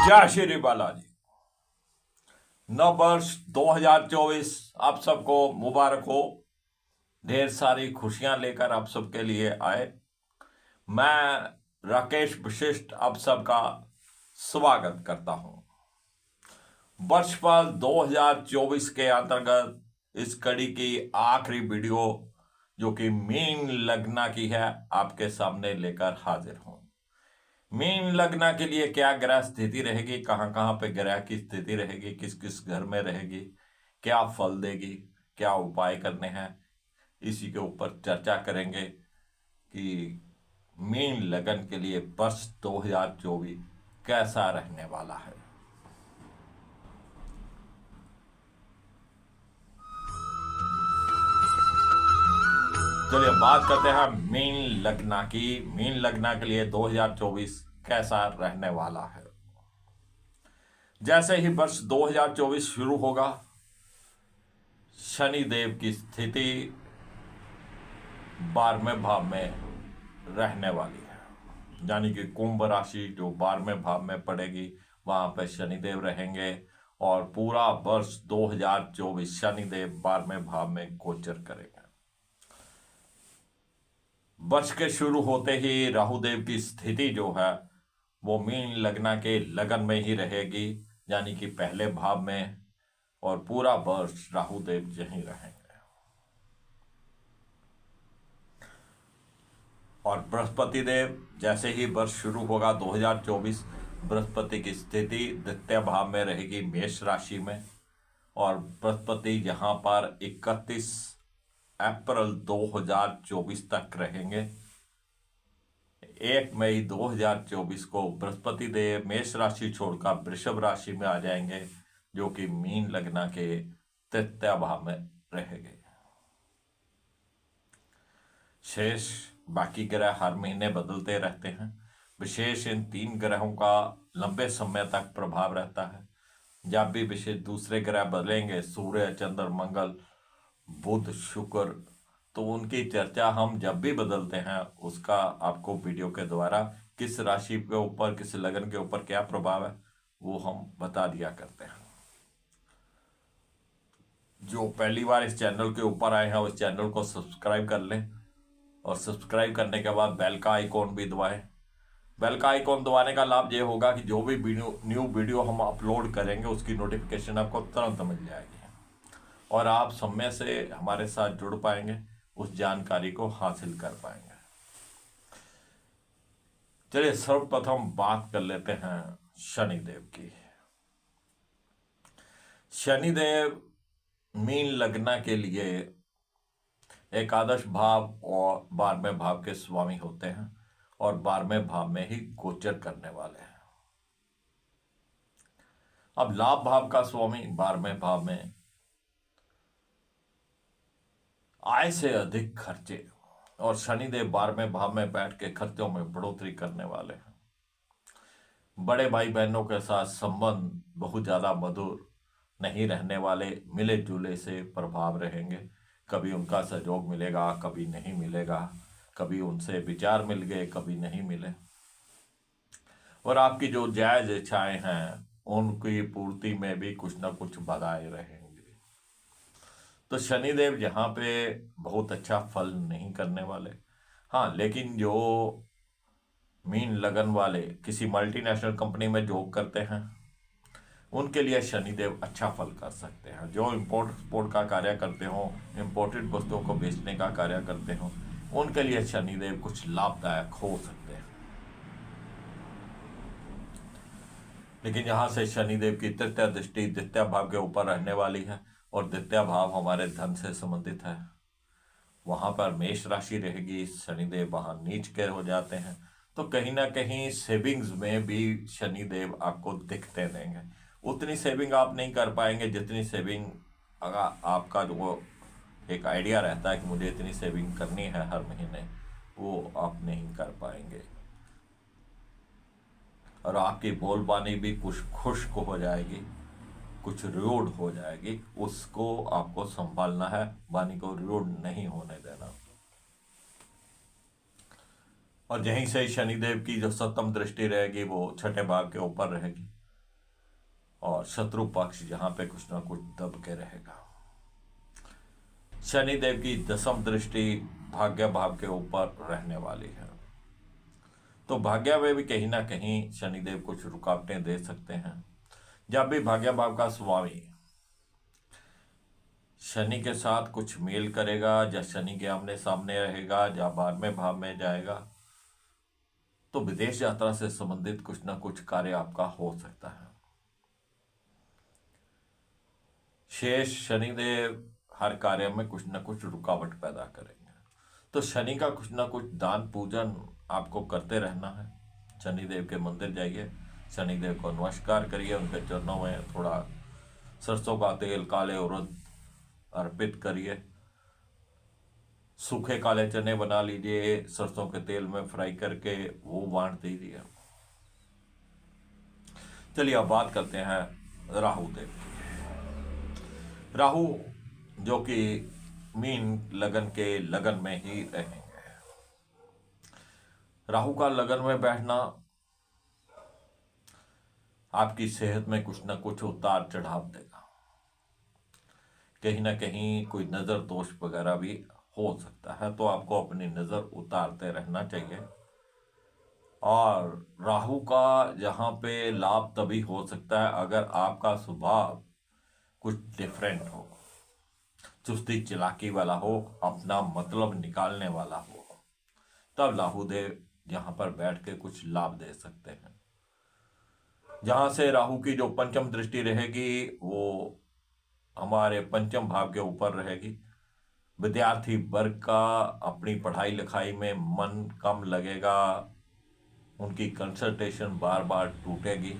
जय श्री बालाजी। नव वर्ष 2024 आप सबको मुबारक हो। ढेर सारी खुशियां लेकर आप सबके लिए आए। मैं राकेश वशिष्ठ आप सबका स्वागत करता हूं। वर्षफल 2024 के अंतर्गत इस कड़ी की आखिरी वीडियो जो कि मीन लगना की है आपके सामने लेकर हाजिर हूं। मीन लगना के लिए क्या ग्रह स्थिति रहेगी, कहां कहां पे ग्रह की स्थिति रहेगी, किस किस घर में रहेगी, क्या फल देगी, क्या उपाय करने हैं, इसी के ऊपर चर्चा करेंगे कि मीन लगन के लिए वर्ष 2024 कैसा रहने वाला है। चलिए बात करते हैं मीन लगना की। मीन लगना के लिए 2024 कैसा रहने वाला है। जैसे ही वर्ष 2024 शुरू होगा, शनि देव की स्थिति 12वें भाव में रहने वाली है, यानी कि कुंभ राशि जो 12वें भाव में पड़ेगी वहां पर शनिदेव रहेंगे और पूरा वर्ष 2024 शनिदेव 12वें भाव में गोचर करेंगे। वर्ष के शुरू होते ही राहुदेव की स्थिति जो है वो मीन लगना के लगन में ही रहेगी, यानी कि पहले भाव में, और पूरा वर्ष राहुदेव यहीं रहेंगे। और बृहस्पति देव जैसे ही वर्ष शुरू होगा 2024, बृहस्पति की स्थिति द्वितीय भाव में रहेगी मेष राशि में, और बृहस्पति यहां पर 31 अप्रैल 2024 तक रहेंगे। 1 मई 2024 को बृहस्पति देव मेष राशि छोड़कर वृषभ राशि में आ जाएंगे, जो कि मीन लगना के तृतीय भाव में रहेंगे। शेष बाकी ग्रह हर महीने बदलते रहते हैं। विशेष इन 3 ग्रहों का लंबे समय तक प्रभाव रहता है। जब भी विशेष दूसरे ग्रह बदलेंगे, सूर्य, चंद्र, मंगल, बुध, शुक्र, तो उनकी चर्चा हम जब भी बदलते हैं उसका आपको वीडियो के द्वारा किस राशि के ऊपर, किस लगन के ऊपर क्या प्रभाव है वो हम बता दिया करते हैं। जो पहली बार इस चैनल के ऊपर आए हैं उस चैनल को सब्सक्राइब कर लें, और सब्सक्राइब करने के बाद बेल का आइकॉन भी दबाएं। बेल का आइकॉन दबाने का लाभ ये होगा कि जो भी न्यू वीडियो हम अपलोड करेंगे उसकी नोटिफिकेशन आपको तुरंत मिल जाएगी और आप समय से हमारे साथ जुड़ पाएंगे, उस जानकारी को हासिल कर पाएंगे। चलिए सर्वप्रथम बात कर लेते हैं शनिदेव की। शनिदेव मीन लगना के लिए एकादश भाव और 12वें भाव के स्वामी होते हैं और 12वें भाव में ही गोचर करने वाले हैं। अब लाभ भाव का स्वामी 12वें भाव में आय से अधिक खर्चे, और शनिदेव 12वें भाव में बैठ के खर्चों में बढ़ोतरी करने वाले हैं। बड़े भाई बहनों के साथ संबंध बहुत ज्यादा मधुर नहीं रहने वाले, मिले जुले से प्रभाव रहेंगे। कभी उनका सहयोग मिलेगा, कभी नहीं मिलेगा, कभी उनसे विचार मिल गए, कभी नहीं मिले, और आपकी जो जायज इच्छाएं हैं उनकी पूर्ति में भी कुछ ना कुछ बाधाएं रहेंगी। तो शनिदेव यहाँ पे बहुत अच्छा फल नहीं करने वाले। हाँ, लेकिन जो मीन लगन वाले किसी मल्टीनेशनल कंपनी में जॉब करते हैं उनके लिए शनिदेव अच्छा फल कर सकते हैं। जो इम्पोर्ट एक्सपोर्ट का कार्य करते हो, इम्पोर्टेड वस्तुओं को बेचने का कार्य करते हो, उनके लिए शनिदेव कुछ लाभदायक हो सकते हैं। लेकिन यहाँ से शनिदेव की तृतीय दृष्टि द्वितीय भाव के ऊपर रहने वाली है, और द्वितीय भाव हमारे धन से संबंधित है। वहां पर मेष राशि रहेगी, शनिदेव वहां नीच के हो जाते हैं, तो कहीं ना कहीं सेविंग्स में भी शनिदेव आपको दिखते देंगे। उतनी सेविंग आप नहीं कर पाएंगे जितनी सेविंग अगर आपका जो एक आइडिया रहता है कि मुझे इतनी सेविंग करनी है हर महीने, वो आप नहीं कर पाएंगे, और आपकी बोलबानी भी कुछ खुश्क हो जाएगी, कुछ रूड हो जाएगी। उसको आपको संभालना है, वाणी को रूड नहीं होने देना। और यहीं से शनिदेव की जो सप्तम दृष्टि रहेगी वो छठे भाव के ऊपर रहेगी, और शत्रु पक्ष यहाँ पे कुछ ना कुछ दब के रहेगा। शनिदेव की दसम दृष्टि भाग्य भाव के ऊपर रहने वाली है, तो भाग्य में भी कहीं ना कहीं शनिदेव कुछ रुकावटें दे सकते हैं। जब भी भाग्य भाव का स्वामी शनि के साथ कुछ मेल करेगा, या शनि के आमने सामने रहेगा, या 12वें भाव में जाएगा, तो विदेश यात्रा से संबंधित कुछ ना कुछ कार्य आपका हो सकता है। शेष शनिदेव हर कार्य में कुछ न कुछ रुकावट पैदा करेंगे, तो शनि का कुछ ना कुछ दान पूजन आपको करते रहना है। शनिदेव के मंदिर जाइए, शनिदेव को नमस्कार करिए, उनके चरणों में थोड़ा सरसों का तेल, काले उड़द अर्पित करिए। सूखे काले चने बना लीजिए, सरसों के तेल में फ्राई करके वो बांट दीजिए। चलिए अब बात करते हैं राहु देव की। राहु जो कि मीन लगन के लगन में ही रहेंगे। राहु का लगन में बैठना आपकी सेहत में कुछ ना कुछ उतार चढ़ाव देगा। कहीं ना कहीं कोई नज़र दोष वगैरह भी हो सकता है, तो आपको अपनी नज़र उतारते रहना चाहिए। और राहु का यहाँ पे लाभ तभी हो सकता है अगर आपका स्वभाव कुछ डिफरेंट हो, चुस्ती चालाकी वाला हो, अपना मतलब निकालने वाला हो, तब राहु देव यहाँ पर बैठ के कुछ लाभ दे सकते हैं। जहाँ से राहु की जो पंचम दृष्टि रहेगी वो हमारे पंचम भाव के ऊपर रहेगी। विद्यार्थी वर्ग का अपनी पढ़ाई लिखाई में मन कम लगेगा, उनकी कंसंट्रेशन बार बार टूटेगी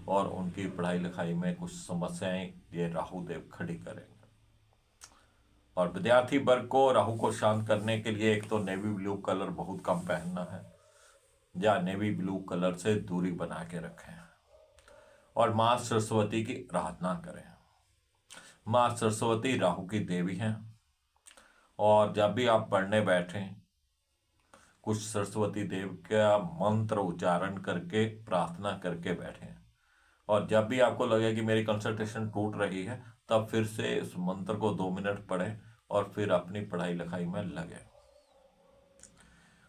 और उनकी पढ़ाई लिखाई में कुछ समस्याएं ये राहु देव खड़ी करेंगे। और विद्यार्थी वर्ग को राहु को शांत करने के लिए एक तो नेवी ब्लू कलर बहुत कम पहनना है, या नेवी ब्लू कलर से दूरी बना के रखें, और माँ सरस्वती की आराधना करें। माँ सरस्वती राहु की देवी हैं, और जब भी आप पढ़ने बैठें कुछ सरस्वती देव का मंत्र उच्चारण करके प्रार्थना करके बैठें। और जब भी आपको लगे कि मेरी कंसंट्रेशन टूट रही है, तब फिर से उस मंत्र को 2 मिनट पढ़ें और फिर अपनी पढ़ाई लिखाई में लगे।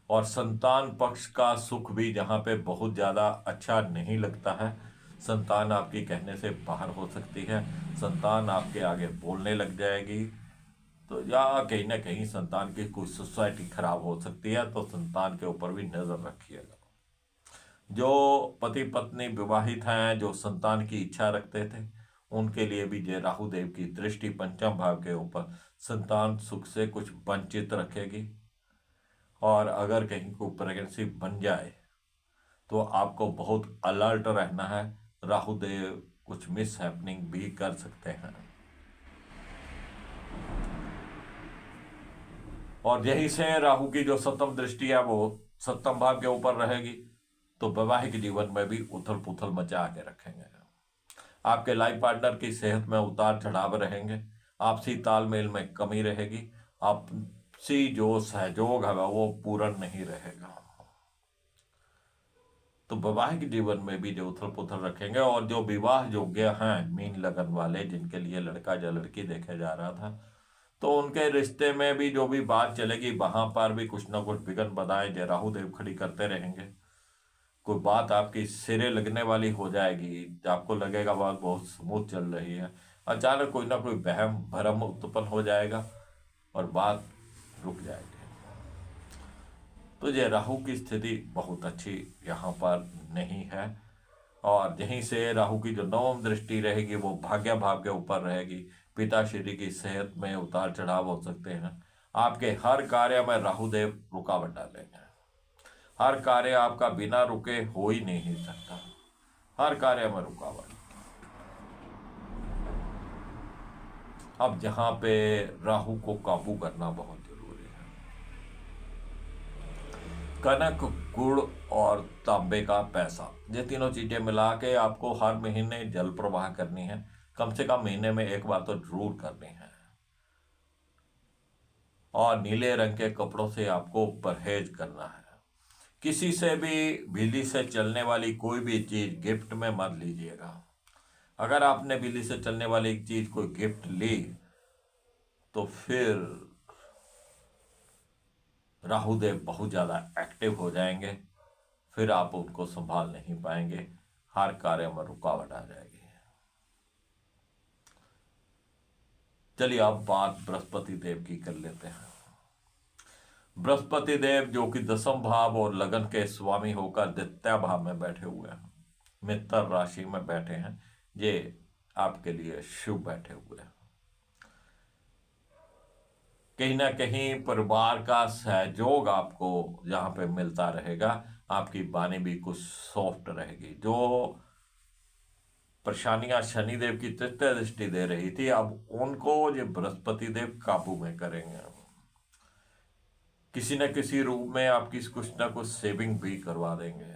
और संतान पक्ष का सुख भी जहाँ पे बहुत ज़्यादा अच्छा नहीं लगता है, संतान आपकी कहने से बाहर हो सकती है, संतान आपके आगे बोलने लग जाएगी, तो या कहीं ना कहीं संतान की कुछ सोसाइटी खराब हो सकती है, तो संतान के ऊपर भी नज़र रखिएगा। जो पति पत्नी विवाहित हैं, जो संतान की इच्छा रखते थे, उनके लिए भी जय राहु देव की दृष्टि पंचम भाव के ऊपर संतान सुख से कुछ वंचित रखेगी। और अगर कहीं को प्रेगनेंसी बन जाए तो आपको बहुत अलर्ट रहना है, राहु देव कुछ मिस हैपनिंग भी कर सकते हैं। और यहीं से राहु की जो सप्तम दृष्टि है वो सप्तम भाव के ऊपर रहेगी, तो वैवाहिक जीवन में भी उथल पुथल मचा के रखेंगे। आपके लाइफ पार्टनर की सेहत में उतार चढ़ाव रहेंगे, आपसी तालमेल में कमी रहेगी, आपसी जो सहयोग है वो पूर्ण नहीं रहेगा। तो वैवाहिक जीवन में भी जो उथल पुथल रखेंगे। और जो विवाह योग्य हैं मीन लगन वाले, जिनके लिए लड़का या लड़की देखे जा रहा था, तो उनके रिश्ते में भी जो भी बात चलेगी वहां पर भी कुछ ना कुछ विघ्न बाधाएं जय राहु देव खड़ी करते रहेंगे। कोई बात आपकी सिरे लगने वाली हो जाएगी, आपको लगेगा बात बहुत स्मूथ चल रही है, अचानक कोई ना कोई वहम भरम उत्पन्न हो जाएगा और बात रुक जाएगी। तो ये राहु की स्थिति बहुत अच्छी यहाँ पर नहीं है। और यहीं से राहु की जो नवम दृष्टि रहेगी वो भाग्य भाव के ऊपर रहेगी। पिताश्री की सेहत में उतार चढ़ाव हो सकते हैं। आपके हर कार्य में राहु देव रुकावट डालेंगे। हर कार्य आपका बिना रुके हो ही नहीं सकता, हर कार्य में रुकावट। अब जहां पे राहु को काबू करना बहुत जरूरी है। कनक, गुड़ और तांबे का पैसा, ये तीनों चीजें मिला के आपको हर महीने जल प्रवाह करनी है, कम से कम महीने में एक बार तो जरूर करनी है। और नीले रंग के कपड़ों से आपको परहेज करना है। किसी से भी बिजली से चलने वाली कोई भी चीज गिफ्ट में मत लीजिएगा। अगर आपने बिजली से चलने वाली एक चीज कोई गिफ्ट ली तो फिर राहुदेव बहुत ज्यादा एक्टिव हो जाएंगे, फिर आप उनको संभाल नहीं पाएंगे, हर कार्य में रुकावट आ जाएगी। चलिए अब बात बृहस्पति देव की कर लेते हैं। बृहस्पति देव जो कि दसम भाव और लगन के स्वामी होकर द्वितीय भाव में बैठे हुए हैं, मित्र राशि में बैठे हैं, ये आपके लिए शुभ बैठे हुए हैं। कहीं ना कहीं परिवार का सहयोग आपको यहाँ पे मिलता रहेगा, आपकी वाणी भी कुछ सॉफ्ट रहेगी। जो परेशानियां शनिदेव की तृतीय दृष्टि दे रही थी, अब उनको ये बृहस्पति देव काबू में करेंगे। किसी न किसी रूप में आपकी कुछ ना कुछ सेविंग भी करवा देंगे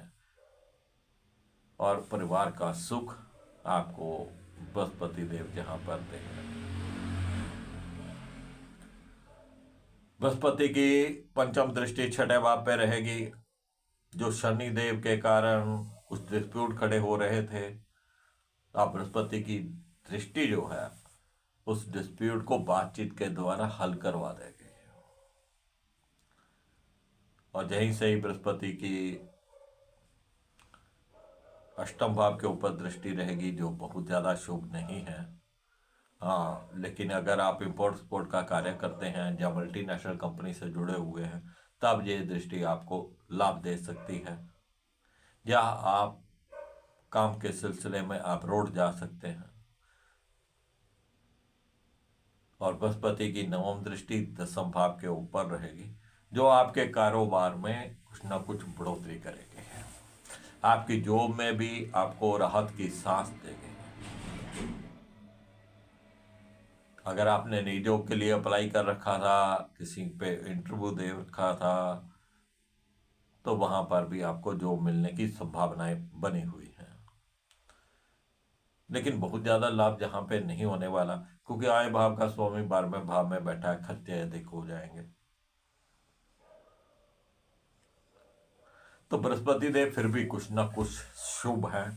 और परिवार का सुख आपको बृहस्पति देव जहां पर देंगे। बृहस्पति की पंचम दृष्टि छठे भाव पे रहेगी। जो शनि देव के कारण कुछ डिस्प्यूट खड़े हो रहे थे, आप बृहस्पति की दृष्टि जो है उस डिस्प्यूट को बातचीत के द्वारा हल करवा देगी। और यहीं से ही बृहस्पति की अष्टम भाव के ऊपर दृष्टि रहेगी, जो बहुत ज्यादा शुभ नहीं है। हाँ, लेकिन अगर आप इंपोर्ट एक्सपोर्ट का कार्य करते हैं या मल्टीनेशनल कंपनी से जुड़े हुए हैं, तब ये दृष्टि आपको लाभ दे सकती है, या आप काम के सिलसिले में आप रोड जा सकते हैं। और बृहस्पति की नवम दृष्टि दसम भाव के ऊपर रहेगी, जो आपके कारोबार में कुछ ना कुछ बढ़ोतरी करेगी, आपकी जॉब में भी आपको राहत की सांस देगी। अगर आपने नई जॉब के लिए अप्लाई कर रखा था, किसी पे इंटरव्यू दे रखा था, तो वहां पर भी आपको जॉब मिलने की संभावनाएं बनी हुई हैं। लेकिन बहुत ज्यादा लाभ जहां पे नहीं होने वाला, क्योंकि आय भाव का स्वामी 12वें भाव में बैठा है, खर्चे अधिक हो जाएंगे। तो बृहस्पति देव फिर भी कुछ ना कुछ शुभ है,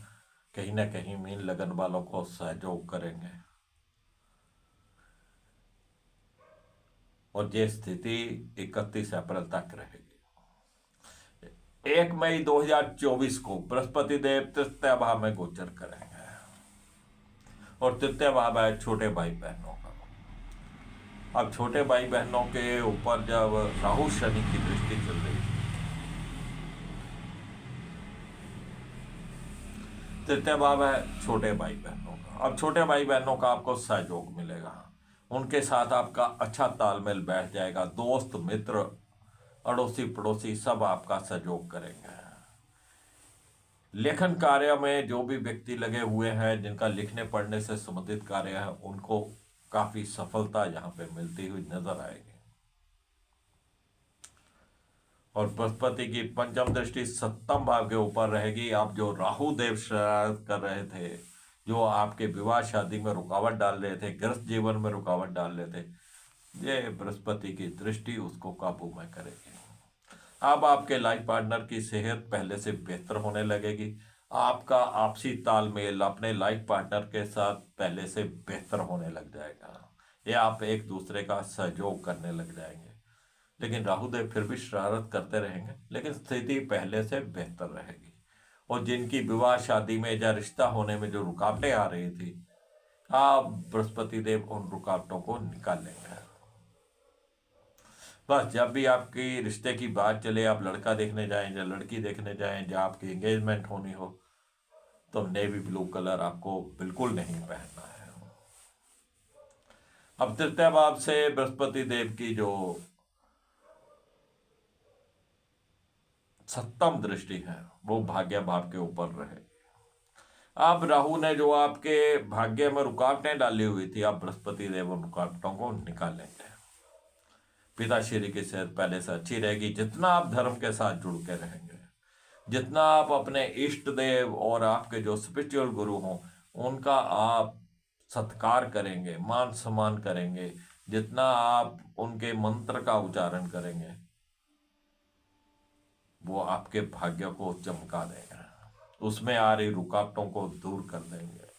कहीं ना कहीं मीन लगन वालों को सहयोग करेंगे। और ये स्थिति 31 अप्रैल तक रहेगी। 1 मई 2024 को बृहस्पति देव तृतीय भाव में गोचर करेंगे, और तृतीय भाव है छोटे भाई बहनों का। अब छोटे भाई बहनों के ऊपर जब राहु शनि की दृष्टि चल रही है, तृतीय भाव है छोटे भाई बहनों का। अब छोटे भाई बहनों का आपको सहयोग मिलेगा, उनके साथ आपका अच्छा तालमेल बैठ जाएगा। दोस्त मित्र अड़ोसी पड़ोसी सब आपका सहयोग करेंगे। लेखन कार्य में जो भी व्यक्ति लगे हुए हैं, जिनका लिखने पढ़ने से संबंधित कार्य है, उनको काफी सफलता यहाँ पे मिलती हुई नजर आएगी। और बृहस्पति की पंचम दृष्टि सप्तम भाव के ऊपर रहेगी। आप जो राहु देव शरारत कर रहे थे, जो आपके विवाह शादी में रुकावट डाल रहे थे, गृहस्थ जीवन में रुकावट डाल रहे थे, ये बृहस्पति की दृष्टि उसको काबू में करेगी। अब आपके लाइफ पार्टनर की सेहत पहले से बेहतर होने लगेगी। आपका आपसी तालमेल अपने लाइफ पार्टनर के साथ पहले से बेहतर होने लग जाएगा, या आप एक दूसरे का सहयोग करने लग जाएंगे। लेकिन राहुदेव फिर भी शरारत करते रहेंगे, लेकिन स्थिति पहले से बेहतर रहेगी। और जिनकी विवाह शादी में या रिश्ता होने में जो रुकावटें आ रही थी, आप बृहस्पति देव उन रुकावटों को निकाल लेंगे। बस जब भी आपकी रिश्ते की बात चले, आप लड़का देखने जाएं या लड़की देखने जाएं, या आपकी एंगेजमेंट होनी हो, तो नेवी ब्लू कलर आपको बिल्कुल नहीं पहनना है। अब तृतीय भाव से बृहस्पति देव की जो सप्तम दृष्टि है, वो भाग्य भाव के ऊपर रहे। अब राहु ने जो आपके भाग्य में रुकावटें डाली हुई थी, आप बृहस्पति देव उन रुकावटों को निकाल लेंगे। पिताश्री की सेहत पहले से अच्छी रहेगी। जितना आप धर्म के साथ जुड़ के रहेंगे, जितना आप अपने इष्ट देव और आपके जो स्पिरिचुअल गुरु हों उनका आप सत्कार करेंगे, मान सम्मान करेंगे, जितना आप उनके मंत्र का उच्चारण करेंगे, वो आपके भाग्य को चमका देगा, उसमें आ रही रुकावटों को दूर कर देंगे।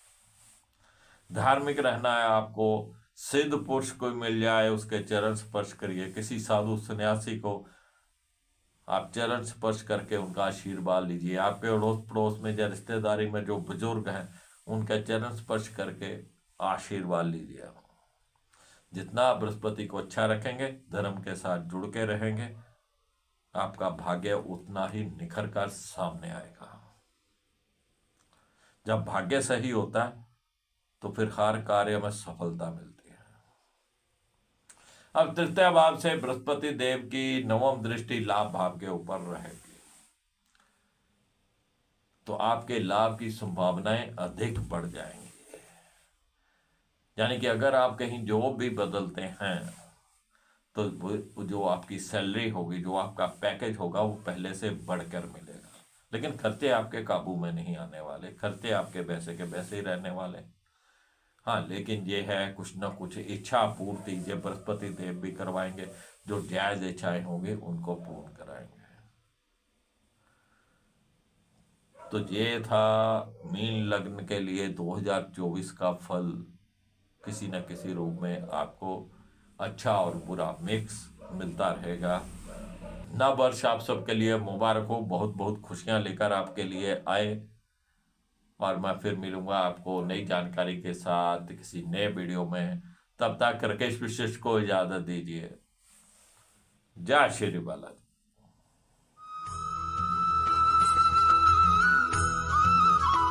धार्मिक रहना है आपको, सिद्ध पुरुष कोई मिल जाए उसके चरण स्पर्श करिए, किसी साधु सन्यासी को आप चरण स्पर्श करके उनका आशीर्वाद लीजिए, आपके अड़ोस पड़ोस में या रिश्तेदारी में जो बुजुर्ग हैं उनका चरण स्पर्श करके आशीर्वाद लीजिए। जितना आप बृहस्पति को अच्छा रखेंगे, धर्म के साथ जुड़ के रहेंगे, आपका भाग्य उतना ही निखर कर सामने आएगा। जब भाग्य सही होता है तो फिर हर कार्य में सफलता मिलती है। अब तृतीय भाव से बृहस्पति देव की नवम दृष्टि लाभ भाव के ऊपर रहेगी, तो आपके लाभ की संभावनाएं अधिक बढ़ जाएंगी। यानी कि अगर आप कहीं जॉब भी बदलते हैं तो जो आपकी सैलरी होगी, जो आपका पैकेज होगा, वो पहले से बढ़कर मिलेगा। लेकिन खर्चे आपके काबू में नहीं आने वाले, खर्चे आपके वैसे के वैसे ही रहने वाले। हाँ, लेकिन ये है कुछ ना कुछ इच्छा पूर्ति ये बृहस्पति देव भी करवाएंगे, जो जायज इच्छाएं होंगी उनको पूर्ण कराएंगे। तो ये था मीन लग्न के लिए 2024 का फल। किसी न किसी रूप में आपको अच्छा और बुरा मिक्स मिलता रहेगा। नव वर्ष आप सबके लिए मुबारक हो, बहुत बहुत खुशियां लेकर आपके लिए आए। और मैं फिर मिलूंगा आपको नई जानकारी के साथ किसी नए वीडियो में। तब तक राकेश विशिष्ट को इजाजत दीजिए। जय श्री बालाजी।